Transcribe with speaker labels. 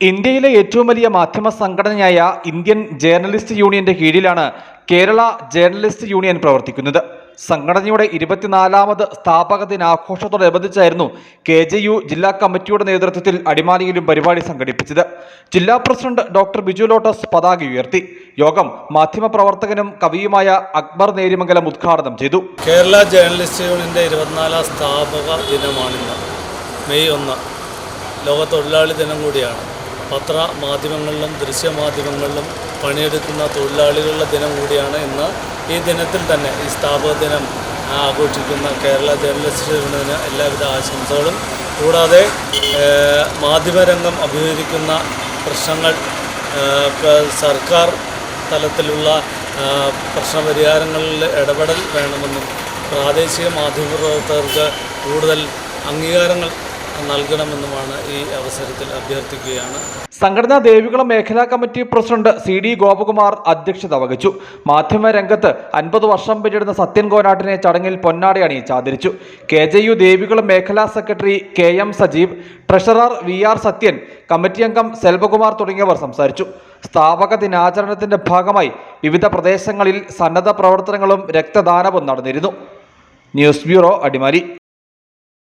Speaker 1: ഇന്ത്യയിലെ ഏറ്റവും വലിയ മാധ്യമ സംഘടനയായ ഇന്ത്യൻ ജേർണലിസ്റ്റ് യൂണിയന്റെ കീഴിലാണ് കേരള ജേർണലിസ്റ്റ് യൂണിയൻ പ്രവർത്തിക്കുന്നത്. സംഘടനയുടെ 24ാമത് സ്ഥാപക ദിനാഘോഷത്തോടനുബന്ധിച്ചായിരുന്നു KJU ജില്ലാ കമ്മിറ്റിയുടെ നേതൃത്വത്തിൽ അടിമാലിയിലും പരിപാടി സംഘടിപ്പിച്ചത്. ജില്ലാ പ്രസിഡന്റ് ഡോക്ടർ ബിജു ലോട്ടസ് പതാക ഉയർത്തി. യോഗം മാധ്യമപ്രവർത്തകനും കവിയുമായ അക്ബർ നേരിമംഗലം ഉദ്ഘാടനം ചെയ്തു.
Speaker 2: കേരള ജേർണലിസ്റ്റ് യൂണിയന്റെ 24ാം സ്ഥാപക ദിനമാണിന്ന്. മെയ് 1 ലോക തൊഴിലാളി ദിനം കൂടിയാണ്. പത്രമാധ്യമങ്ങളിലും ദൃശ്യമാധ്യമങ്ങളിലും പണിയെടുക്കുന്ന തൊഴിലാളികളുടെ ദിനം കൂടിയാണ് ഇന്ന്. ഈ ദിനത്തിൽ തന്നെ ഈ സ്ഥാപക ദിനം ആഘോഷിക്കുന്ന കേരള ജേർണലിസ്റ്റ് യൂണിയന് എല്ലാവിധ ആശംസകളും. കൂടാതെ മാധ്യമരംഗം അഭിമുഖീകരിക്കുന്ന പ്രശ്നങ്ങൾ സർക്കാർ തലത്തിലുള്ള പ്രശ്നപരിഹാരങ്ങളിൽ ഇടപെടൽ വേണമെന്നും പ്രാദേശിക മാധ്യമപ്രവർത്തകർക്ക് കൂടുതൽ അംഗീകാരങ്ങൾ നൽകണമെന്നുമാണ് ഈ അവസരത്തിൽ അഭ്യർത്ഥിക്കുകയാണ്.
Speaker 1: സംഘടനാ ദേവികുളം മേഖലാ കമ്മിറ്റി പ്രസിഡന്റ് CD ഗോപകുമാർ അധ്യക്ഷത വഹിച്ചു. മാധ്യമരംഗത്ത് 50 വർഷം പിന്നിടുന്ന സത്യൻ കോനാട്ടിനെ ചടങ്ങിൽ പൊന്നാട അണിയിച്ച് ആദരിച്ചു. KJU ദേവികുളം മേഖലാ secretary KM Sajeev, treasurer VR Sathyan, committee അംഗം സെൽവകുമാർ തുടങ്ങിയവർ സംസാരിച്ചു. സ്ഥാപക ദിനാചരണത്തിന്റെ ഭാഗമായി വിവിധ പ്രദേശങ്ങളിൽ സന്നദ്ധ പ്രവർത്തനങ്ങളും രക്തദാനവും നടന്നിരുന്നു. News bureau, Adimali.